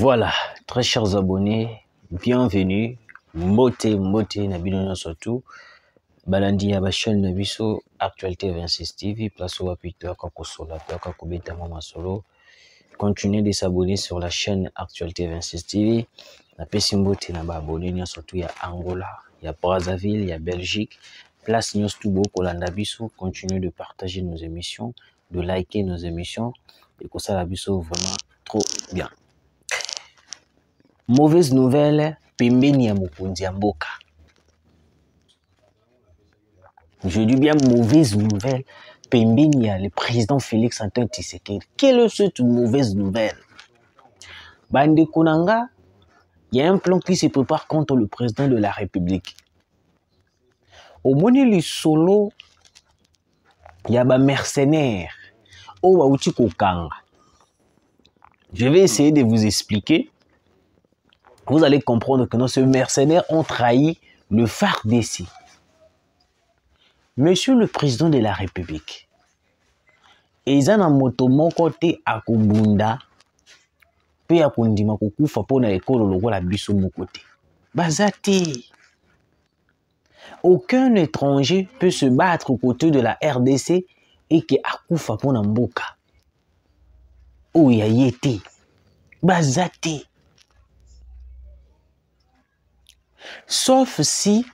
Voilà, très chers abonnés, bienvenue. Moté Nabino surtout. Balandi à la chaîne Nabiso, Actualité 26 TV, place au Twitter, Kakosola, Kakobeta Mama Solo. Continuez de s'abonner sur la chaîne Actualité 26 TV. La Pessimbote n'a pas abonné, surtout il y a Angola, il y a Brazzaville, il y a Belgique. Place News Tubo, Kolanda Biso. Continuez de partager nos émissions, de liker nos émissions. Et que ça, la Biso, vraiment trop bien. Mauvaise nouvelle, pembeni ya mokonzi ya mboka. Je dis bien mauvaise nouvelle, pembeni ya le président Félix Antoine Tshisekedi. Quelle est cette mauvaise nouvelle? Bande Konanga, il y a un plan qui se prépare contre le président de la République. Au moni li solo, il y a ba mercenaires. O ba uti kokanga. Je vais essayer de vous expliquer. Vous allez comprendre que ces mercenaires ont trahi le FARDC. Monsieur le Président de la République, eza na moto moko te akobunda pe akondima kokufa pona ekolo lokola biso moko te. Baza te. Aucun étranger peut se battre aux côtés de la RDC et que akufa pona mboka. Oya yete. Baza te. Sauf si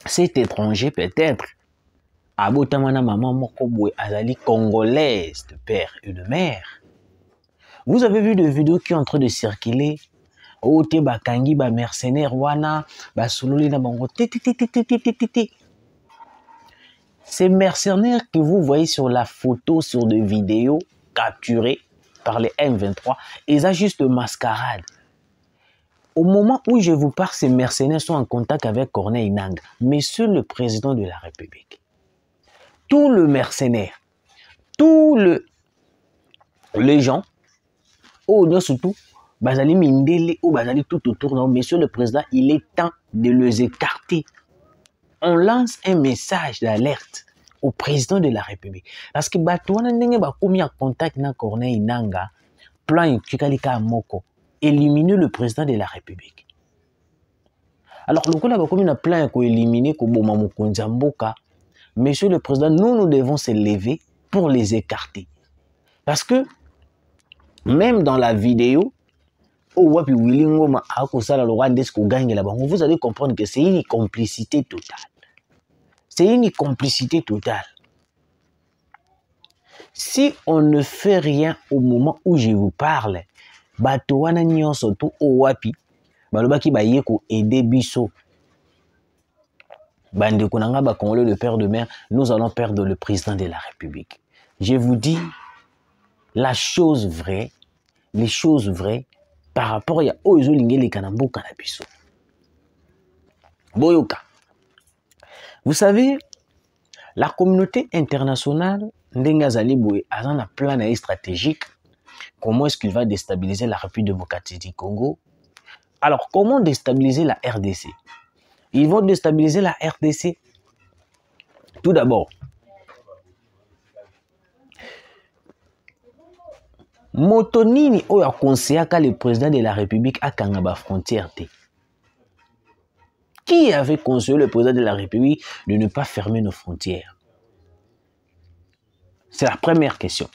cet étranger peut-être abotamana maman moko azali congolaise de père et de mère. Vous avez vu des vidéos qui sont en train de circuler. Oh te bakangi ba mercenaires wana ba sololi na bango titi. Ces mercenaires que vous voyez sur la photo, sur des vidéos capturées par les M23, ils ont juste de mascarade. Au moment où je vous parle, ces mercenaires sont en contact avec Corneille Nangaa, Monsieur le Président de la République. Tout le mercenaire, les gens, surtout, Bazali Mindele ou Bazali tout autour, non, Monsieur le Président, il est temps de les écarter. On lance un message d'alerte au Président de la République. Parce que Batouana Ndenge ba komi en contact na Corneille Nangaa, plan Kikalika Moko, éliminer le Président de la République. Alors, le coup là, comme il a plein pour éliminer Koboma Mokonzi Mboka, Monsieur le Président, nous devons se lever pour les écarter. Parce que, même dans la vidéo, vous allez comprendre que c'est une complicité totale. C'est une complicité totale. Si on ne fait rien au moment où je vous parle, Batowana nyon surtout au wapi, balobaki ba yeko aider biso. Bande Konanga ba Congolais le père de mère, nous allons perdre le président de la République. Je vous dis la chose vraie, les choses vraies par rapport à Ozo Lingele Kanambo Kanabiso. Boyoka. Vous savez, la communauté internationale Ndengazali Boye a un plan stratégique. Comment est-ce qu'il va déstabiliser la République démocratique du Congo? Alors, comment déstabiliser la RDC? Ils vont déstabiliser la RDC. Tout d'abord, Motonini a conseillé que le président de la République a Kangaba frontière. Qui avait conseillé le président de la République de ne pas fermer nos frontières? C'est la première question.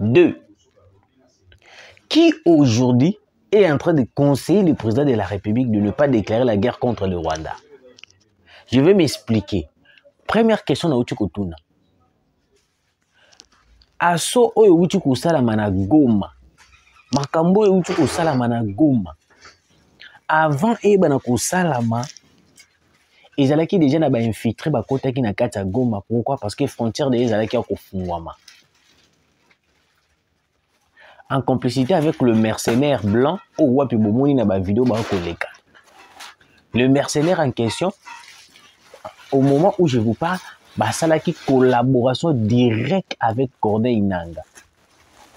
2. Qui aujourd'hui est en train de conseiller le président de la République de ne pas déclarer la guerre contre le Rwanda? Je vais m'expliquer. Première question na uti kotuna. Aso oyo uti kosalama na Goma. Makambo oyo uti kosalama na Goma. Avant ebana kosalama, ezalaki déjà na ba infiltré ba kotaki na kati ya Goma. Pourquoi? Parce que frontière de ezalaki ya kofungwama. En complicité avec le mercenaire blanc, le mercenaire en question, au moment où je vous parle, ça a une collaboration directe avec Corneille Nangaa.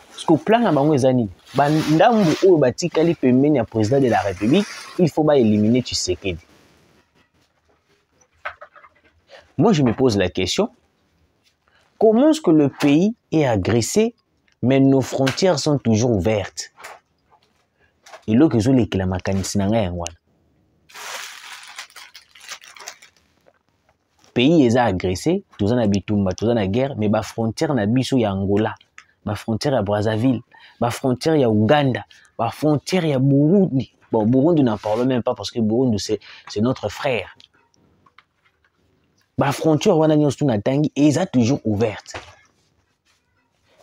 Parce que le plan le président de la République, il faut éliminer Tshisekedi. Moi, je me pose la question, comment est-ce que le pays est agressé Mais nos frontières sont toujours ouvertes. Et là, que je l'ai la mécanisme pays est agressé, tous en habitumba, tous en la guerre, mais la frontière n'a biso ya Angola, la frontière ya Brazzaville, la frontière ya Ouganda, la frontière ya Burundi. Bon, Burundi n'en parle même pas parce que Burundi c'est notre frère. La frontière wana nyonso na tangi est toujours ouverte.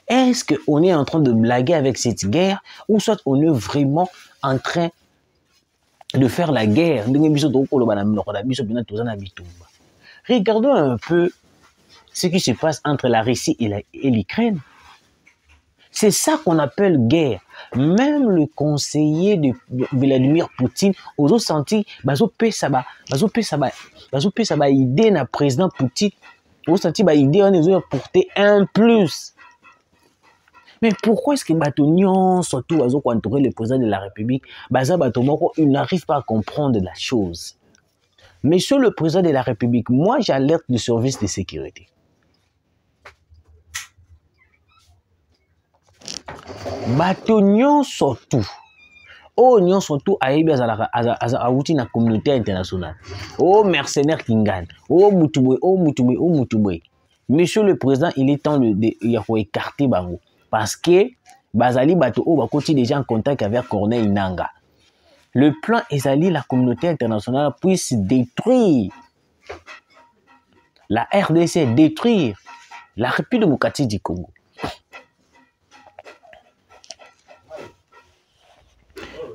Est-ce qu'on est en train de blaguer avec cette guerre ou soit on est vraiment en train de faire la guerre? Regardons un peu ce qui se passe entre la Russie et l'Ukraine. C'est ça qu'on appelle guerre. Même le conseiller de Vladimir Poutine, aux autres senti, idée na président Poutine, aux senti idée on est porter un plus. Mais pourquoi est-ce que Batonion, surtout le président de la République, il n'arrive pas à comprendre la chose? Monsieur le président de la République, moi j'alerte le service de sécurité. Batonion surtout. Oh, nyon surtout aïbi à la communauté internationale. Oh, mercenaires Kingan. Oh, Moutouboui. Monsieur le président, il est temps de écarter Bango. Parce que Bazali Bato Bakoti déjà en contact avec Corneille Nanga. Le plan Ezali, la communauté internationale puisse détruire la RDC, détruire la République démocratique du Congo.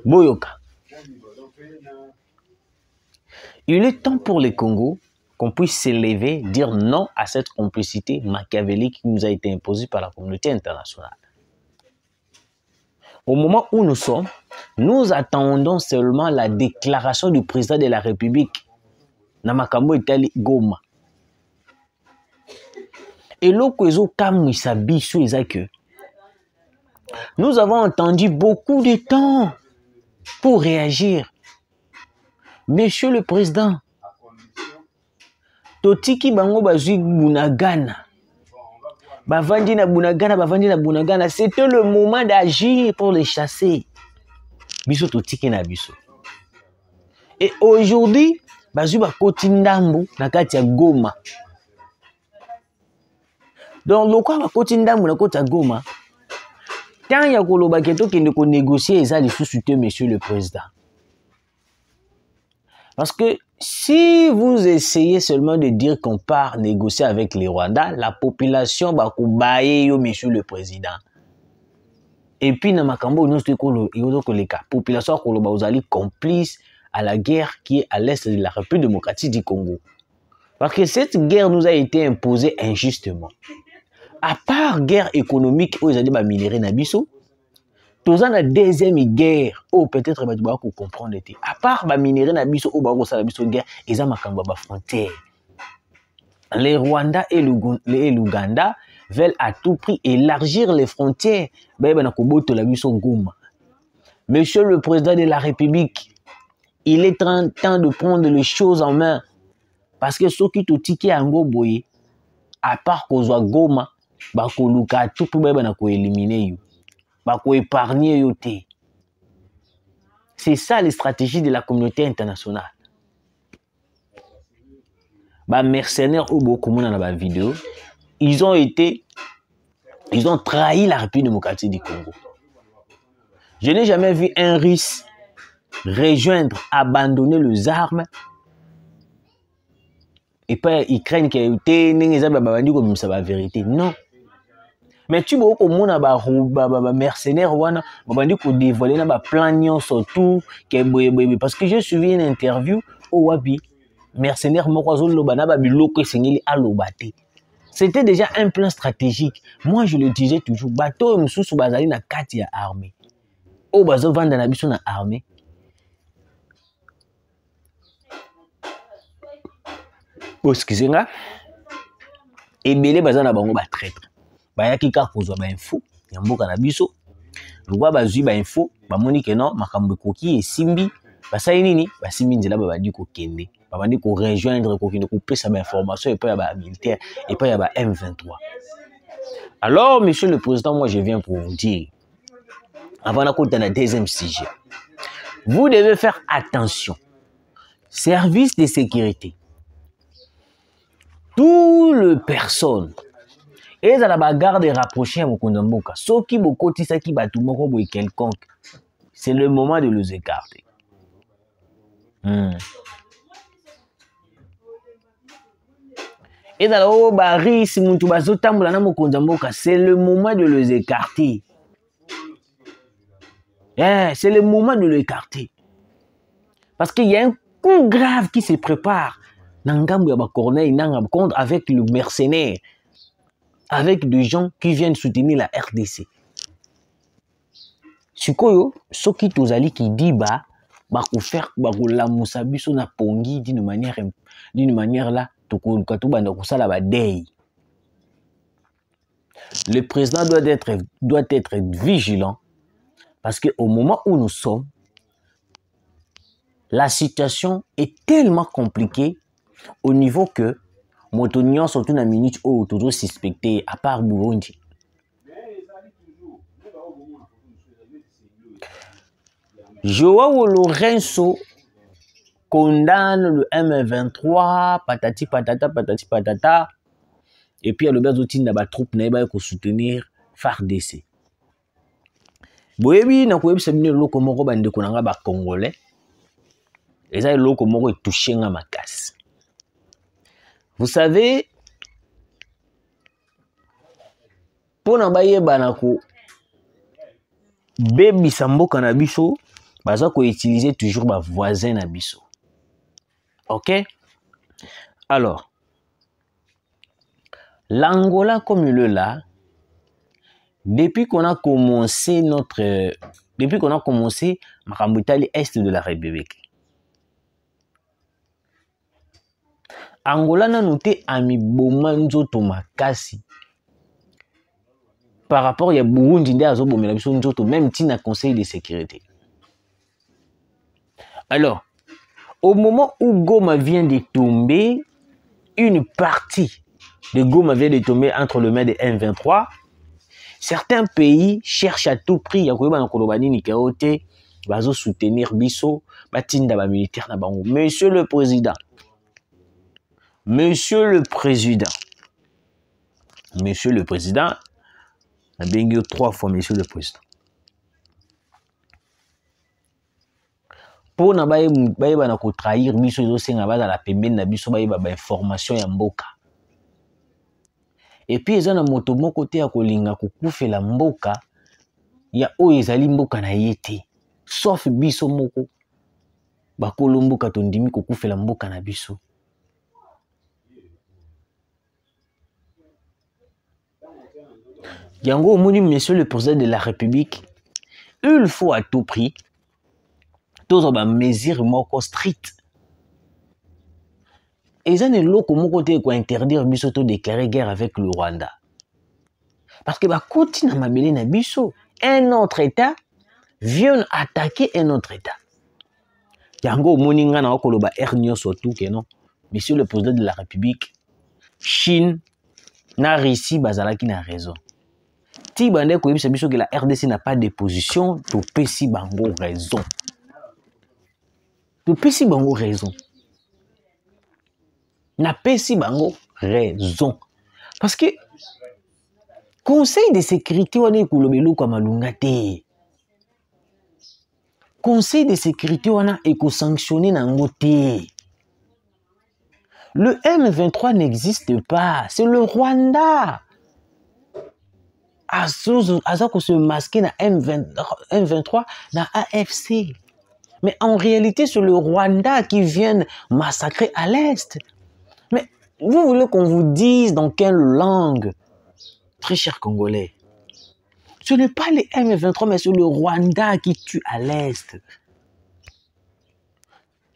Boyoka. Il est temps pour le Congo qu'on puisse s'élever, dire non à cette complicité machiavélique qui nous a été imposée par la communauté internationale. Au moment où nous sommes, nous attendons seulement la déclaration du président de la République, Namakambo Itali Goma. Et l'Okozo Kamisabisu Ezake. Nous avons entendu beaucoup de temps pour réagir. Monsieur le Président, Totiki Bango Bazui Bunagana. Bavandi na Bunagana, c'était le moment d'agir pour les chasser. Biso Totiki na biso. Et aujourd'hui, Bazui Bakoti Ndambu na kati ya Goma. Donc, le quoi Bakoti Ndambu na kati ya Goma, tant ya koloba keto kende ko négocier eza les sous-souté, monsieur le président. Parce que si vous essayez seulement de dire qu'on part négocier avec les Rwandais, la population va koubaye yo, monsieur le président. Et puis, dans ma cambo, nous que les population koloba ozali complice à la guerre qui est à l'est de la République démocratique du Congo. Parce que cette guerre nous a été imposée injustement. À part guerre économique où ils allaient minérer Nabiso, tous en la deuxième guerre, oh peut-être tu vas comprendre. À part minérer Nabiso, oh bah ça Nabiso guerre, ils ont ma frontière. Les Rwandais et l'Ouganda veulent à tout prix élargir les frontières. Monsieur le président de la République, il est temps de prendre les choses en main. Parce que ceux qui te tiquent en Goboye, à part qu'on soit Goma, bako luka tout pour éliminer yo, bako épargner yo te. C'est ça les stratégies de la communauté internationale. Bah mercenaires ou beaucoup monde dans la vidéo, ils ont trahi la République démocratique du Congo. Je n'ai jamais vu un Russe rejoindre, abandonner les armes. Et pas Ukraine qui a été la vérité. Non. Mais tu vois au monde mercenaires wana babandi ko dévoiler na ba plan surtout parce que j'ai suivi une interview au Wabi mercenaire moko zoloba na ba biloko esengeli alobate. C'était déjà un plan stratégique. Moi je le disais toujours bateau mususu bazali na kati ya armée. O bazo vanda na biso na armée. Excusez-moi. Et belé bazana bango ba traître. Bayaki ka kozwa ba info ya mboka na biso. Lwa bazui ba info, ba moni ke non makambo koki esimbi, basali nini? Basimbi nzela ba bandi ko kende. Ba bandi ko rejoindre ko kende ko pesa ba information et pas ya ba militaire et pas ya ba M23. Alors, monsieur le président, moi je viens pour vous dire, avant d'aller dans le deuxième sujet, vous devez faire attention. Service de sécurité. Tout le personne. Et ça la garde rapprochée à Mokondamboka. Ceux qui beaucoup tissent qui battent moko quelconque. C'est le moment de les écarter. Et dans le baril, si vous c'est le moment de les écarter. C'est le moment de l'écarter. Parce qu'il y a un coup grave qui se prépare. Avec le mercenaire. Avec des gens qui viennent soutenir la RDC. Sikoyo, ce qui tozali qui dit faire la musabiso na pongi d'une manière là, le président doit être vigilant parce qu'au moment où nous sommes, la situation est tellement compliquée au niveau que Motonio sont une minute où toujours suspecté à part Burundi. Joao Lorenzo condamne le M23, patati patata, et puis le Bezotin n'a pas troupe pour soutenir FARDC. Boyebi na koyebi sabine loko moko bande konanga ba congolais. Et ça loko moko est touché nga makasi. Vous savez, pour na baye banako bebi samboka na biso, baza ko utiliser toujours ba voisin na biso. OK? Alors, l'Angola comme le là, depuis qu'on a commencé Makambutali Est de la République, Angola n'a noté ami bomanzo tomakasi par rapport à Burundi même tina conseil de sécurité. Alors, au moment où Goma vient de tomber, une partie de Goma vient de tomber entre les mains de M23, certains pays cherchent à tout prix à soutenir Bisso, batinda ba militaire na bango. Monsieur le président, a bien 3 fois monsieur le président. Pour na baye bana ko trahir biso zo senga ba la pembeni na biso baye ba information ya mboka. Et puis ils ont moto mon côté ya kolinga ko kufela mboka ya oyo ezali mboka na yete. Sauf biso moko ba kolomboka tondimi ko kufela mboka na biso. Yango moni monsieur le président de la République, il faut à tout prix tous les mesures moko strictes. Et ça n'est loko moko te ko interdire biso to déclarer guerre avec le Rwanda. Parce que ba koti na mabele na biso, un autre état vient attaquer un autre état. Yango moninga na okoloba ernyo surtout que non. Monsieur le président de la République, Chine na Russie bazalaki na raison. Si bande ko yebisa biso que la RDC n'a pas de position, to pesi bango raison. To pesi bango raison. Na pesi bango raison. Parce que Conseil de sécurité wana ekolobelo kwa malunga te. Conseil de sécurité wana eko sanctionner nango te. Le M23 n'existe pas, c'est le Rwanda. Azako se masquer na M23 na AFC. Mais en réalité, c'est le Rwanda qui vient massacrer à l'Est. Mais vous voulez qu'on vous dise dans quelle langue, très chers Congolais? Ce n'est pas les M23, mais c'est le Rwanda qui tue à l'Est.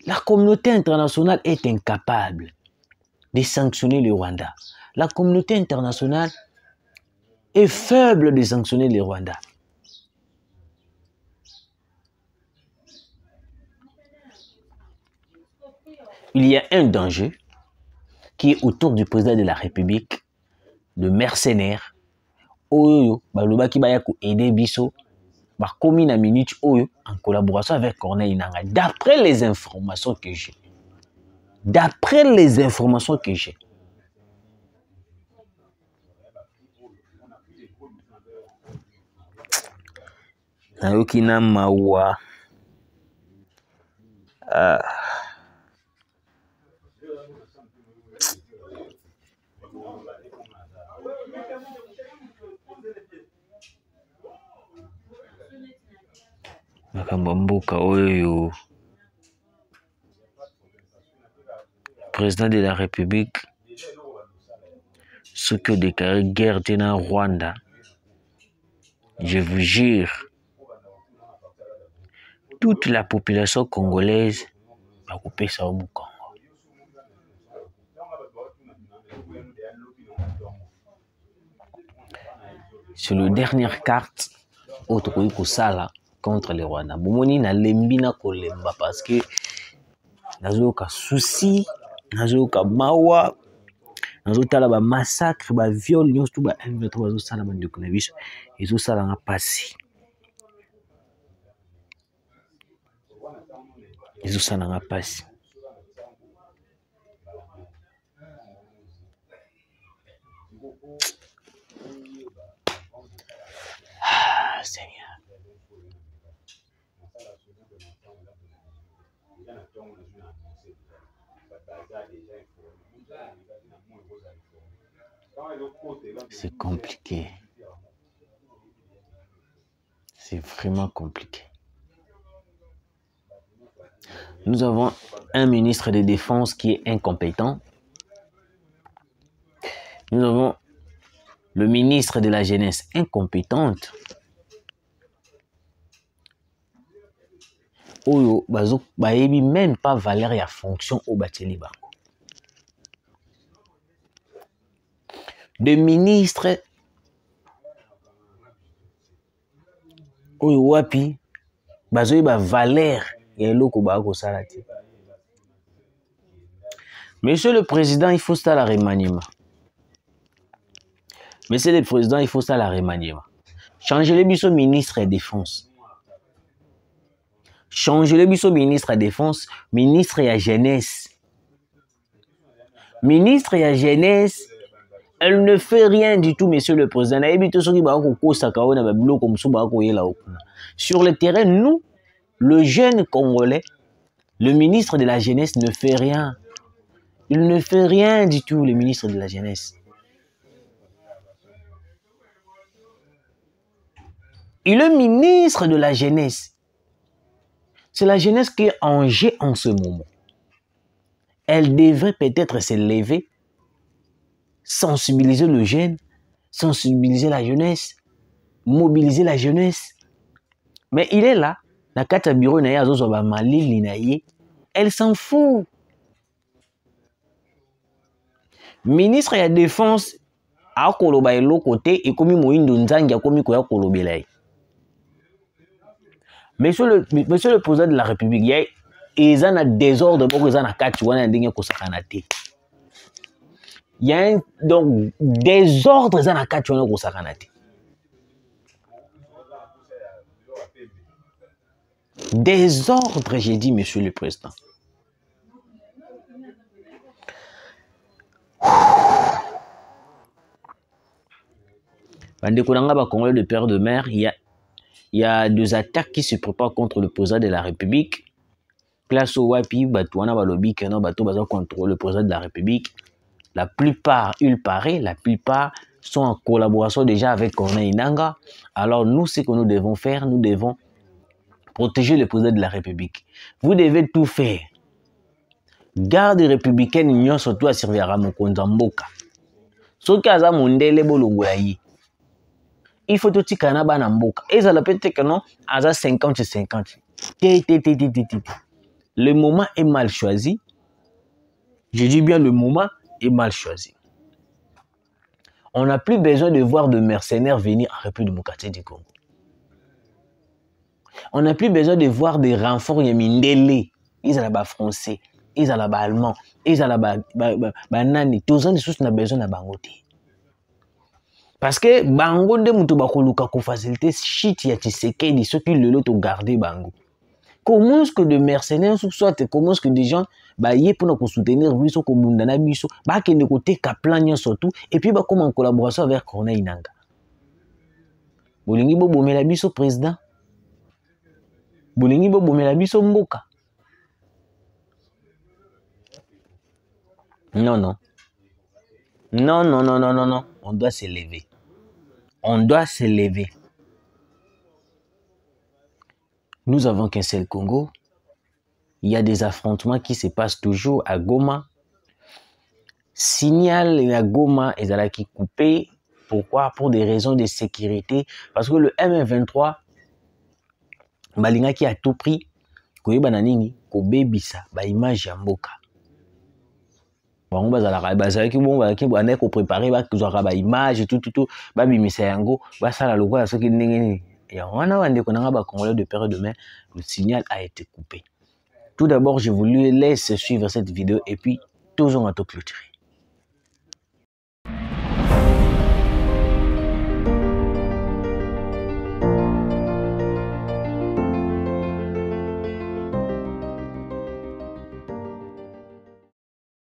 La communauté internationale est incapable de sanctionner le Rwanda. La communauté internationale est faible de sanctionner le Rwanda. Il y a un danger qui est autour du président de la République, de mercenaires, oyo balobaki baya ko aider biso bakomi na minute oyo en collaboration avec Corneille Nangaa. D'après les informations que j'ai. D'après les informations que j'ai. Nayoki na mawa. Makambo mboka oyo. Président de la République, ce que déclaré guerre de Rwanda, je vous jure, toute la population congolaise va couper ça au Congo. C'est la dernière carte au Sala contre les Rwandais. Bomoni na lembi na kolemba parce que nazoka souci, nazoka mawa, nazotala ba massacre, ba viol, nyonso tout ba M23 bazosala bandeko na biso ezosala nga pasi. Ezosala nga pasi. Ah, Seigneur. C'est compliqué. C'est vraiment compliqué. Nous avons un ministre de Défense qui est incompétent. Nous avons le ministre de la Jeunesse incompétente. Oyo bazo bayebi même pas valeur ya fonction au bateli bango. De ministre oyo wapi bazo ba valeur ya eloko ba ko salati. Monsieur le Président, il faut ça la remaniement. Monsieur le Président, il faut ça la remaniement. Changer le biso ministre de Défense. Changer le biso ministre de Défense, ministre ya Jeunesse. Ministre ya Jeunesse, elle ne fait rien du tout, Monsieur le Président. Sur le terrain, nous, le jeune Congolais, le ministre de la Jeunesse ne fait rien. Il ne fait rien du tout, le ministre de la Jeunesse. Il est ministre de la Jeunesse. C'est la jeunesse qui est en jeu en ce moment. Elle devrait peut-être se lever, sensibiliser le jeune, sensibiliser la jeunesse, mobiliser la jeunesse. Mais il est là, la carte bureau elle s'en fout. Ministre de la Défense, a koloba elo côté et comme Moïndo Nzangi a komi koya kolobelai. Monsieur le Président de la République, il y a un désordre pour que ça quatre wana ndenge ko sakanate. Il y a un donc désordre ça na quatre wana ko sakanate. Désordre, j'ai dit, Monsieur le Président. Bande Konanga ba Congolais de père de mère, il y a deux attaques qui se préparent contre le président de la République. Place au Wapi, Batouana Balobi, Kenan Bato Baza contre le président de la République. La plupart, il paraît, la plupart sont en collaboration déjà avec Corneille Nangaa. Alors nous, ce que nous devons faire, nous devons protéger le président de la République. Vous devez tout faire. Garde républicaine, union surtout à servir à Mokonza Mboka. Ce qui a mondele bolongo yayi. Il faut tout tikanaba na mboka. Et ça peut-être que non, à 50-50. Le moment est mal choisi. Je dis bien le moment est mal choisi. On n'a plus besoin de voir de mercenaires venir en République démocratique du Congo. On n'a plus besoin de voir des renforts yamindele. Ils sont là-bas français, ils sont là-bas allemands, ils sont là-bas nani. Tous les sous n'a besoin de bangoté. Parce que bango de muto bakoluka ko faciliter shit ya Tshisekedi ceux qui le lot garder bango. Comment est-ce que de mercenaires soit comment est-ce que des gens ba yé pour nous soutenir biso ko mundana biso ba kende côté ka plan surtout et puis ba comme en collaboration avec Corneille Nangaa. Bolingi bo bomela biso président. Bolingi bo bomela biso mboka. Non non. Non non non non non non, on doit se lever. On doit se lever. Nous avons qu'un seul Congo. Il y a des affrontements qui se passent toujours à Goma. Signal à Goma est là qui coupé. Pourquoi? Pour des raisons de sécurité. Parce que le M23, balinga qui a tout pris, koyeba na nini, ko bebisa, ba image ya mboka. Bango bazala ki bon ba ki bana ko préparer ba kozaka ba image tout ba bimisa yango ba sala lokola soki ndenge nini. Ya wana bande ko nanga ba Congolais de père et de mère, le signal a été coupé. Tout d'abord, je voulais laisser suivre cette vidéo et puis toujours à tout clôturer.